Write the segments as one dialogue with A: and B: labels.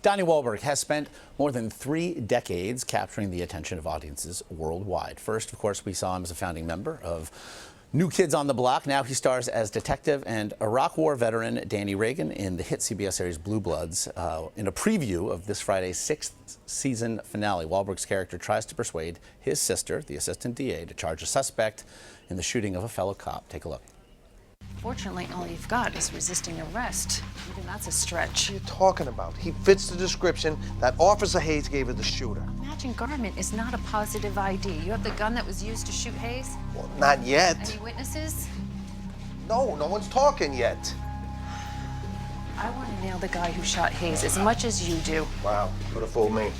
A: Donnie Wahlberg has spent more than 3 decades capturing the attention of audiences worldwide. First, of course, we saw him as a founding member of New Kids on the Block. Now he stars as detective and Iraq War veteran Danny Reagan in the hit CBS series Blue Bloods. In a preview of this Friday's 6th season finale, Wahlberg's character tries to persuade his sister, the assistant DA, to charge a suspect in the shooting of a fellow cop. Take a look.
B: Fortunately, all you've got is resisting arrest. Even that's a stretch.
C: What are you talking about? He fits the description that Officer Hayes gave of the shooter.
B: Matching garment is not a positive ID. You have the gun that was used to shoot Hayes?
C: Well, not yet.
B: Any witnesses?
C: No one's talking yet.
B: I want to nail the guy who shot Hayes as much as you do.
C: Wow, could have fooled me.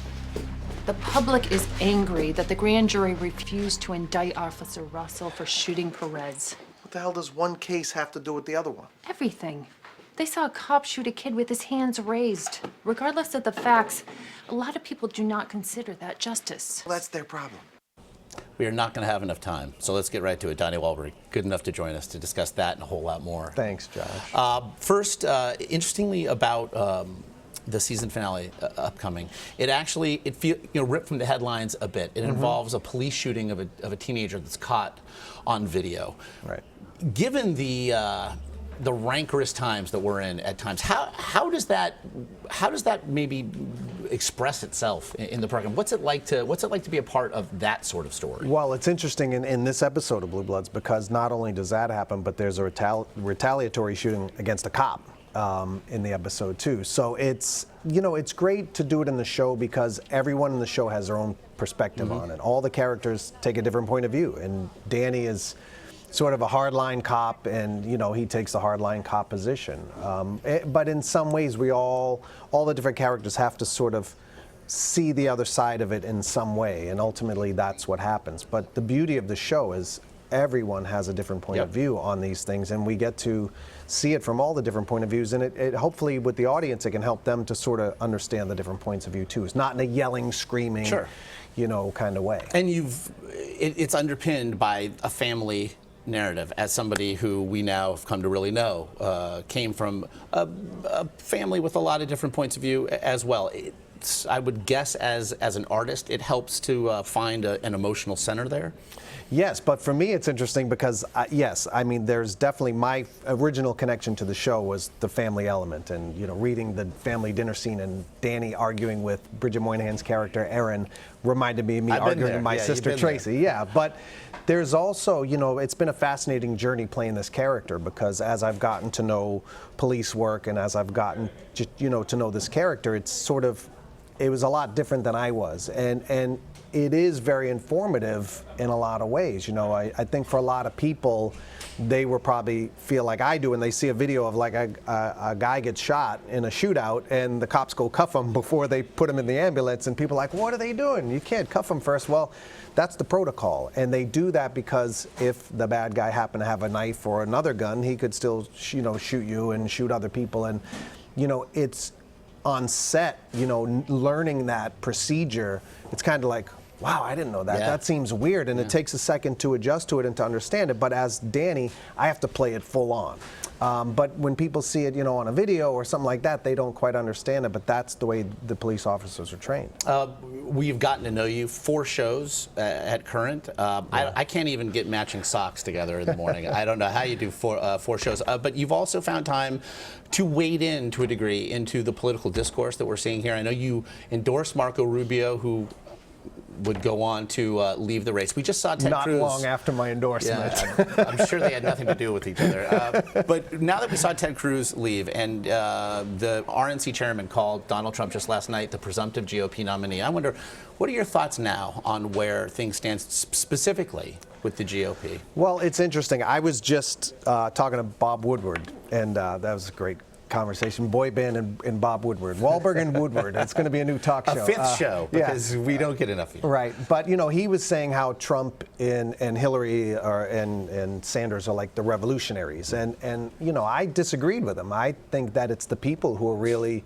B: The public is angry that the grand jury refused to indict Officer Russell for shooting Perez.
C: What the hell does one case have to do with the other one?
B: Everything. They saw a cop shoot a kid with his hands raised. Regardless of the facts, a lot of people do not consider that justice.
C: Well, that's their problem.
A: We are not going to have enough time, so let's get right to it. Donnie Wahlberg, good enough to join us to discuss that and a whole lot more.
D: Thanks, Josh.
A: First, interestingly about the season finale upcoming, it ripped from the headlines a bit. It involves a police shooting of a teenager that's caught on video.
D: Right.
A: Given the rancorous times that we're in at times, how does that maybe express itself in the program? What's it like to be a part of that sort of story?
D: Well, it's interesting in this episode of Blue Bloods because not only does that happen, but there's a retaliatory shooting against a cop in the episode too. So it's great to do it in the show because everyone in the show has their own perspective on it. All the characters take a different point of view, and Danny is sort of a hardline cop, and he takes the hardline cop position. But in some ways, all the different characters have to sort of see the other side of it in some way, and ultimately that's what happens. But the beauty of the show is everyone has a different point of view on these things, and we get to see it from all the different point of views, and it hopefully with the audience it can help them to sort of understand the different points of view too. It's not in a yelling, screaming, kind of way.
A: And it's underpinned by a family narrative. As somebody who we now have come to really know, came from a family with a lot of different points of view as well. I would guess as an artist, it helps to find an emotional center there.
D: Yes, but for me it's interesting because, there's definitely my original connection to the show was the family element, and reading the family dinner scene and Danny arguing with Bridget Moynihan's character Erin reminded me of me arguing with my sister Tracy. Yeah, but there's also, it's been a fascinating journey playing this character because as I've gotten to know police work and as I've gotten to know this character, it was a lot different than I was, and it is very informative in a lot of ways. I think for a lot of people, they will probably feel like I do when they see a video of like a guy gets shot in a shootout and the cops go cuff him before they put him in the ambulance, and people are like, what are they doing? You can't cuff him first. Well, that's the protocol, and they do that because if the bad guy happened to have a knife or another gun, he could still shoot you and shoot other people, and it's on set, learning that procedure, it's kind of like, wow, I didn't know that. That seems weird, and it takes a second to adjust to it and to understand it. But as Danny, I have to play it full on. But when people see it, on a video or something like that, they don't quite understand it. But that's the way the police officers are trained.
A: We've gotten to know you 4 shows at Current. I can't even get matching socks together in the morning. I don't know how you do 4 shows. But you've also found time to wade in to a degree into the political discourse that we're seeing here. I know you endorsed Marco Rubio, who would go on to leave the race. We just saw Ted Cruz.
D: Not long after my endorsement.
A: Yeah, I'm sure they had nothing to do with each other. But now that we saw Ted Cruz leave, and the RNC chairman called Donald Trump just last night the presumptive GOP nominee, I wonder, what are your thoughts now on where things stand specifically with the GOP?
D: Well, it's interesting. I was just talking to Bob Woodward, and that was a great conversation. Boy band and Bob Woodward. Wahlberg and Woodward. It's going to be a new talk show.
A: A 5th show, because we don't get enough of you.
D: Right. But, he was saying how Trump and Hillary and Sanders are like the revolutionaries. And I disagreed with him. I think that it's the people who are really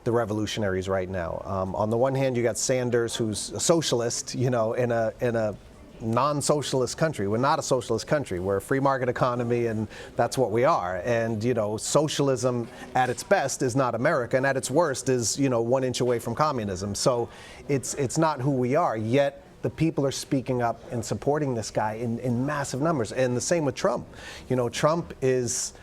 D: the revolutionaries right now. On the one hand, you got Sanders, who's a socialist, in a non-socialist country. We're not a socialist country. We're a free market economy, and that's what we are. And, you know, socialism at its best is not America, and at its worst is, you know, 1 inch away from communism. So it's not who we are, yet the people are speaking up and supporting this guy in massive numbers. And the same with Trump. You know, Trump is,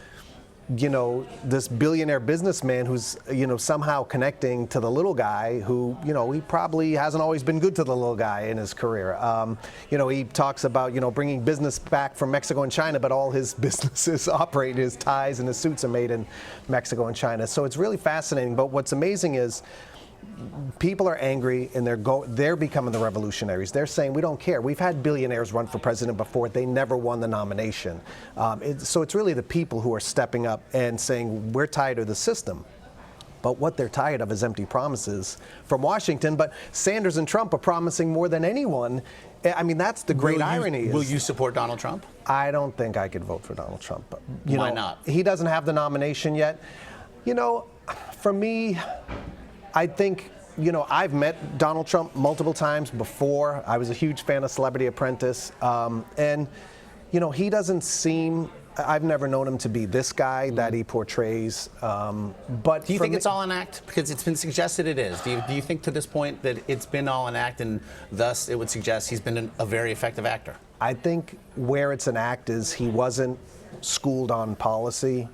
D: you know, this billionaire businessman who's, you know, somehow connecting to the little guy who, you know, he probably hasn't always been good to the little guy in his career. You know, he talks about, you know, bringing business back from Mexico and China, but all his businesses operate, his ties and his suits are made in Mexico and China. So it's really fascinating. But what's amazing is people are angry and they're becoming the revolutionaries. They're saying, we don't care. We've had billionaires run for president before. They never won the nomination. So it's really the people who are stepping up and saying, we're tired of the system. But what they're tired of is empty promises from Washington. But Sanders and Trump are promising more than anyone. I mean, that's the great irony.
A: Will you support Donald Trump?
D: I don't think I could vote for Donald Trump.
A: Why not?
D: He doesn't have the nomination yet. You know, for me, I think, you know, I've met Donald Trump multiple times before. I was a huge fan of Celebrity Apprentice. And, you know, he doesn't seem, I've never known him to be this guy that he portrays. But
A: do you think it's all an act? Because it's been suggested it is. Do you think to this point that it's been all an act and thus it would suggest he's been a very effective actor?
D: I think where it's an act is he wasn't schooled on policy.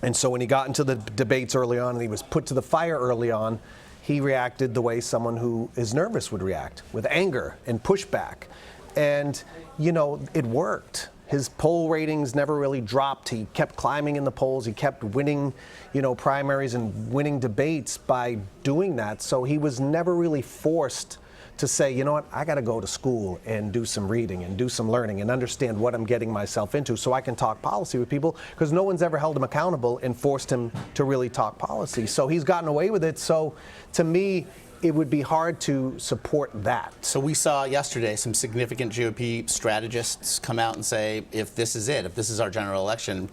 D: And so when he got into the debates early on and he was put to the fire early on, he reacted the way someone who is nervous would react, with anger and pushback. And, you know, it worked. His poll ratings never really dropped. He kept climbing in the polls. He kept winning, you know, primaries and winning debates by doing that. So he was never really forced to say, you know what, I got to go to school and do some reading and do some learning and understand what I'm getting myself into so I can talk policy with people, because no one's ever held him accountable and forced him to really talk policy. So he's gotten away with it. So to me, it would be hard to support that.
A: So we saw yesterday some significant GOP strategists come out and say, if this is it, if this is our general election,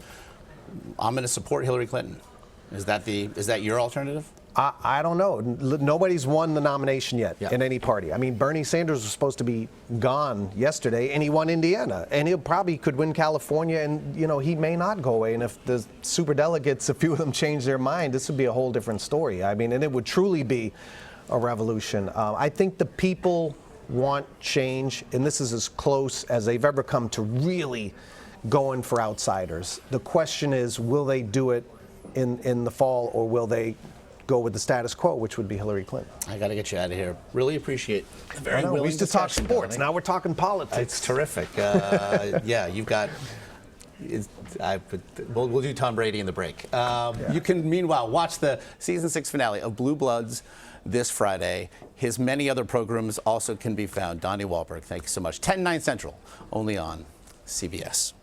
A: I'm going to support Hillary Clinton. Is that your alternative?
D: I don't know. Nobody's won the nomination yet in any party. I mean, Bernie Sanders was supposed to be gone yesterday, and he won Indiana. And he probably could win California, and, you know, he may not go away. And if the superdelegates, a few of them change their mind, this would be a whole different story. I mean, and it would truly be a revolution. I think the people want change, and this is as close as they've ever come to really going for outsiders. The question is, will they do it in the fall, or will they go with the status quo, which would be Hillary Clinton?
A: I got to get you out of here. Really appreciate the very willing
D: we used to talk
A: discussion,
D: sports.
A: Donnie.
D: Now we're talking politics.
A: It's terrific. Yeah, you've got. We'll do Tom Brady in the break. You can, meanwhile, watch the season 6 finale of Blue Bloods this Friday. His many other programs also can be found. Donnie Wahlberg, thank you so much. 10/9 Central, only on CBS.